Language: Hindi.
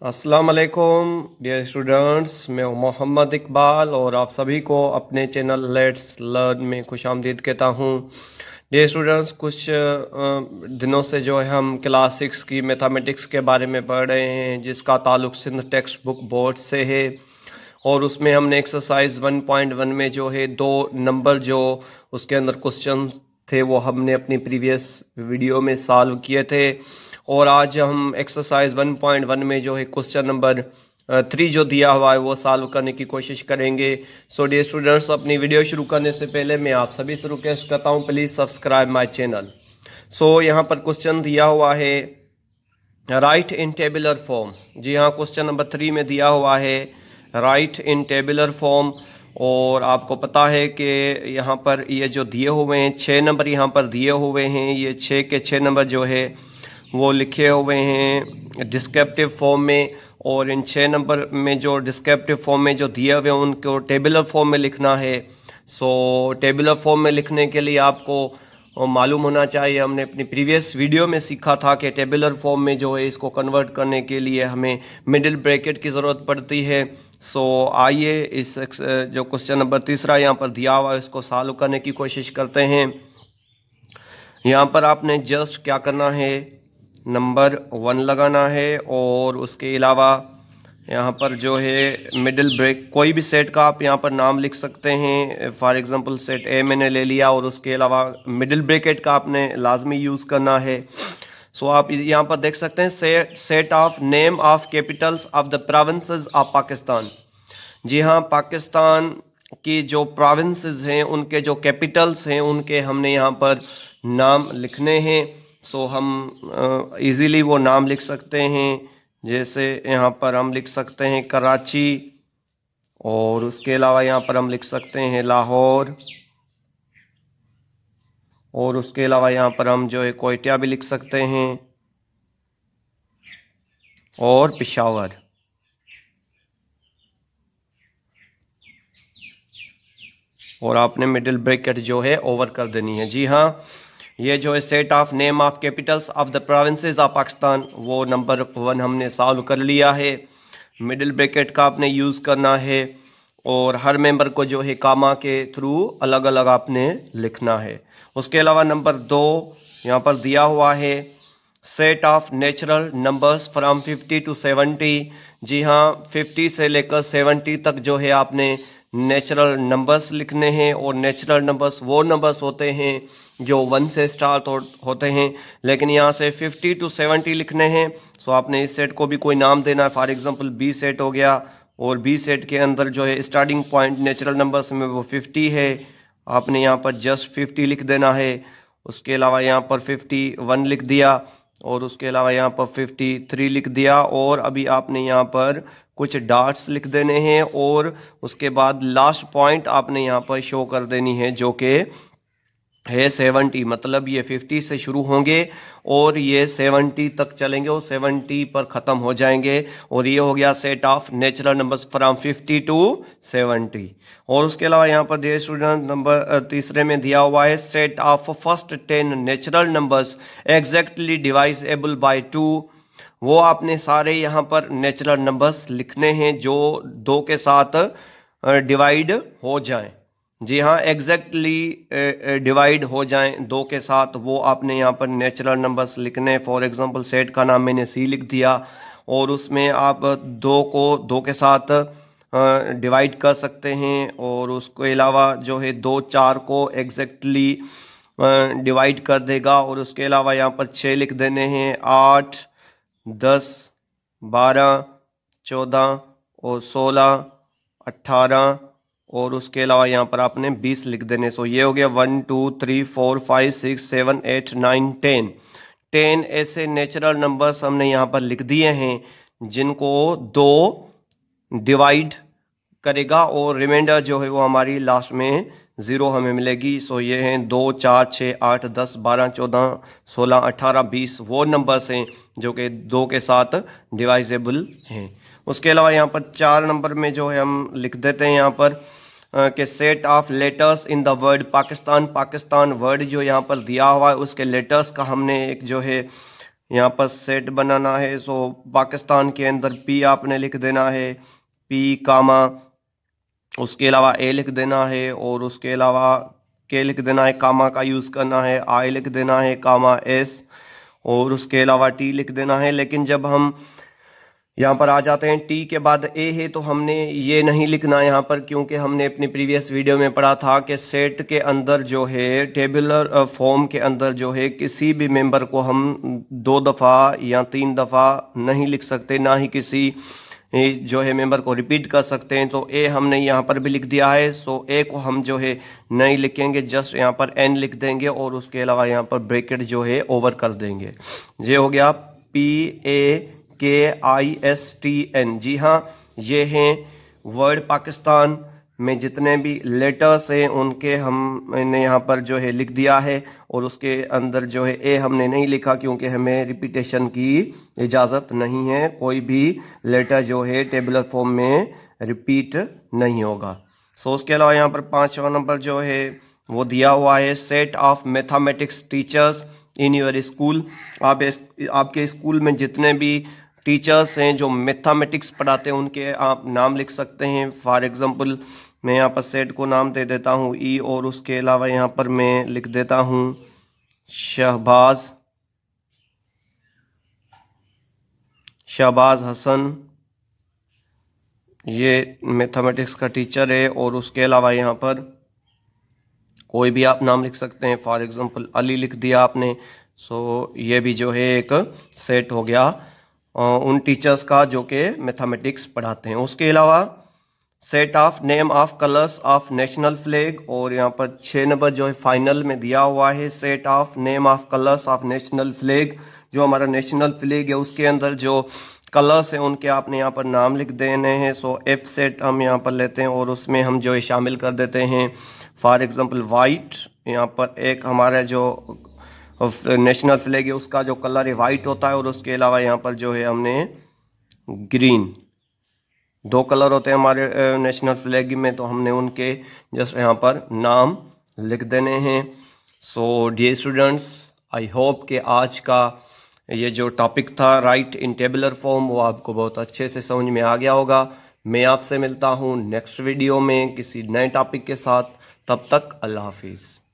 अस्सलाम वालेकुम डियर स्टूडेंट्स, मैं हूं मोहम्मद इकबाल और आप सभी को अपने चैनल लेट्स लर्न में खुशामदीद कहता हूं। डियर स्टूडेंट्स, कुछ दिनों से जो है हम क्लास 6 की मैथमेटिक्स के बारे में पढ़ रहे हैं, जिसका ताल्लुक सिंध टेक्स्ट बुक बोर्ड से है। और उसमें हमने एक्सरसाइज 1.1 में जो है दो नंबर जो उसके अंदर क्वेश्चन थे वो हमने अपनी प्रीवियस वीडियो में सॉल्व किए थे। और आज हम एक्सरसाइज 1.1 में जो है क्वेश्चन नंबर 3 जो दिया हुआ है वो सॉल्व करने की कोशिश करेंगे। सो डियर स्टूडेंट्स, अपनी वीडियो शुरू करने से पहले मैं आप सभी से रिक्वेस्ट करता हूँ, प्लीज़ सब्सक्राइब माय चैनल। सो यहाँ पर क्वेश्चन दिया हुआ है राइट इन टेबुलर फॉर्म। जी हाँ, क्वेश्चन नंबर 3 में दिया हुआ है राइट इन टेबुलर फॉर्म। और आपको पता है कि यहाँ पर ये जो दिए हुए हैं 6 नंबर यहाँ पर दिए हुए हैं, ये 6 के 6 नंबर जो है वो लिखे हुए हैं डिस्क्रिप्टिव फॉर्म में। और इन 6 नंबर में जो डिस्क्रिप्टिव फॉर्म में जो दिए हुए हैं उनको टेबुलर फॉर्म में लिखना है। सो टेबुलर फॉर्म में लिखने के लिए आपको मालूम होना चाहिए, हमने अपनी प्रीवियस वीडियो में सीखा था कि टेबुलर फॉर्म में जो है इसको कन्वर्ट करने के लिए हमें मिडिल ब्रैकेट की ज़रूरत पड़ती है। सो आइए इस जो क्वेश्चन नंबर 3 यहाँ पर दिया हुआ है इसको सॉल्व करने की कोशिश करते हैं। यहाँ पर आपने जस्ट क्या करना है, नंबर 1 लगाना है और उसके अलावा यहाँ पर जो है मिडिल ब्रेक कोई भी सेट का आप यहाँ पर नाम लिख सकते हैं। फॉर एग्जांपल सेट ए मैंने ले लिया और उसके अलावा मिडिल ब्रैकेट का आपने लाजमी यूज़ करना है। सो आप यहाँ पर देख सकते हैं set of name of capitals of the provinces of Pakistan. जी हाँ, पाकिस्तान की जो प्रोविंसेस हैं उनके जो कैपिटल्स हैं उनके हमने यहाँ पर नाम लिखने हैं। सो हम इजीली वो नाम लिख सकते हैं। जैसे यहाँ पर हम लिख सकते हैं कराची, और उसके अलावा यहाँ पर हम लिख सकते हैं लाहौर, और उसके अलावा यहाँ पर हम जो है कोयटा भी लिख सकते हैं और पेशावर। और आपने मिडिल ब्रैकेट जो है ओवर कर देनी है। जी हाँ, ये जो है set of name of capitals of the provinces of Pakistan वो नंबर 1 हमने सॉल्व कर लिया है। मिडिल ब्रैकेट का आपने यूज़ करना है और हर मेंबर को जो है कामा के थ्रू अलग अलग आपने लिखना है। उसके अलावा नंबर 2 यहाँ पर दिया हुआ है set of natural numbers from 50 to 70। जी हाँ, 50 से लेकर 70 तक जो है आपने नेचुरल नंबर्स लिखने हैं। और नेचुरल नंबर्स वो नंबर्स होते हैं जो 1 से स्टार्ट होते हैं, लेकिन यहाँ से 50 to 70 लिखने हैं। सो आपने इस सेट को भी कोई नाम देना है। फॉर एग्जांपल बी सेट हो गया, और बी सेट के अंदर जो है स्टार्टिंग पॉइंट नेचुरल नंबर्स में वो 50 है, आपने यहाँ पर जस्ट 50 लिख देना है। उसके अलावा यहाँ पर 51 लिख दिया, और उसके अलावा यहाँ पर 53 लिख दिया, और अभी आपने यहाँ पर कुछ डॉट्स लिख देने हैं, और उसके बाद लास्ट पॉइंट आपने यहाँ पर शो कर देनी है जो कि है 70। मतलब ये 50 से शुरू होंगे और ये 70 तक चलेंगे और 70 पर ख़त्म हो जाएंगे। और ये हो गया set of natural numbers from 50 to 70। और उसके अलावा यहाँ पर डियर स्टूडेंट नंबर 3 में दिया हुआ है set of first 10 natural numbers exactly divisible by 2। वो आपने सारे यहाँ पर नेचुरल नंबर्स लिखने हैं जो 2 के साथ डिवाइड हो जाएं। जी हाँ, एग्जैक्टली डिवाइड हो जाएं 2 के साथ, वो आपने यहाँ पर नेचुरल नंबर्स लिखने। फॉर एग्जांपल सेट का नाम मैंने सी लिख दिया, और उसमें आप 2 को 2 के साथ डिवाइड कर सकते हैं। और उसके अलावा जो है 2 4 को एग्जैक्टली डिवाइड कर देगा। और उसके अलावा यहाँ पर 6 लिख देने हैं, 8 10 12 14 और 16 18, और उसके अलावा यहाँ पर आपने 20 लिख देने। सो ये हो गया 1 2 3 4 5 6 7 8 9 10। 10 ऐसे नेचुरल नंबर्स हमने यहाँ पर लिख दिए हैं जिनको 2 डिवाइड करेगा, और रिमाइंडर जो है वो हमारी लास्ट में 0 हमें मिलेगी। सो ये हैं 2 4 6 8 10 12 14 16 18 20 वो नंबर्स हैं जो कि 2 के साथ डिवाइजेबल हैं। उसके अलावा यहाँ पर 4 नंबर में जो है हम लिख देते हैं यहाँ पर कि set of letters in the word Pakistan. Pakistan word जो यहाँ पर दिया हुआ है उसके लेटर्स का हमने एक जो है यहाँ पर सेट बनाना है। सो पाकिस्तान के अंदर पी आपने लिख देना है, पी कामा, उसके अलावा ए लिख देना है, और उसके अलावा के लिख देना है, कामा का यूज़ करना है, आई लिख देना है, कामा एस, और उसके अलावा टी लिख देना है। लेकिन जब हम यहाँ पर आ जाते हैं टी के बाद ए है, तो हमने ये नहीं लिखना यहाँ पर, क्योंकि हमने अपनी प्रीवियस वीडियो में पढ़ा था कि सेट के अंदर जो है टेबुलर फॉर्म के अंदर जो है किसी भी मेंबर को हम 2 दफ़ा या 3 दफ़ा नहीं लिख सकते, ना ही किसी जो है मेंबर को रिपीट कर सकते हैं। तो ए हमने यहाँ पर भी लिख दिया है। सो ए को हम जो है नहीं लिखेंगे, जस्ट यहाँ पर एन लिख देंगे, और उसके अलावा यहाँ पर ब्रैकेट जो है ओवर कर देंगे। ये हो गया PAKISTN। जी हाँ, ये हैं वर्ड पाकिस्तान में जितने भी लेटर्स हैं उनके हमने यहाँ पर जो है लिख दिया है, और उसके अंदर जो है ए हमने नहीं लिखा, क्योंकि हमें रिपीटेशन की इजाज़त नहीं है। कोई भी लेटर जो है टेबुलर फॉर्म में रिपीट नहीं होगा। सो उसके अलावा यहाँ पर 5वां नंबर जो है वो दिया हुआ है, set of mathematics teachers in your school. आपके स्कूल में जितने भी टीचर्स हैं जो मैथमेटिक्स पढ़ाते हैं उनके आप नाम लिख सकते हैं। फॉर एग्जांपल मैं यहाँ पर सेट को नाम दे देता हूँ ई, और उसके अलावा यहाँ पर मैं लिख देता हूँ शहबाज हसन, ये मैथमेटिक्स का टीचर है। और उसके अलावा यहाँ पर कोई भी आप नाम लिख सकते हैं, फॉर एग्जांपल अली लिख दिया आपने। सो ये भी जो है एक सेट हो गया उन टीचर्स का जो कि मैथमेटिक्स पढ़ाते हैं। उसके अलावा set of name of colours of national flag, और यहाँ पर 6 नंबर जो है फाइनल में दिया हुआ है, set of name of colours of national flag. जो हमारा नेशनल फ्लैग है उसके अंदर जो कलर्स हैं उनके आपने यहाँ पर नाम लिख देने हैं। सो एफ सेट हम यहाँ पर लेते हैं, और उसमें हम जो है शामिल कर देते हैं फॉर एग्जांपल वाइट। यहाँ पर एक हमारा जो नेशनल फ्लैग है उसका जो कलर है वाइट होता है, और उसके अलावा यहाँ पर जो है हमने ग्रीन, 2 कलर होते हैं हमारे नेशनल फ्लैग में, तो हमने उनके जस्ट यहाँ पर नाम लिख देने हैं। So dear students, I hope कि आज का ये जो टॉपिक था राइट इन टेबुलर फॉर्म वो आपको बहुत अच्छे से समझ में आ गया होगा। मैं आपसे मिलता हूँ नेक्स्ट वीडियो में किसी नए टॉपिक के साथ। तब तक अल्लाह हाफिज़।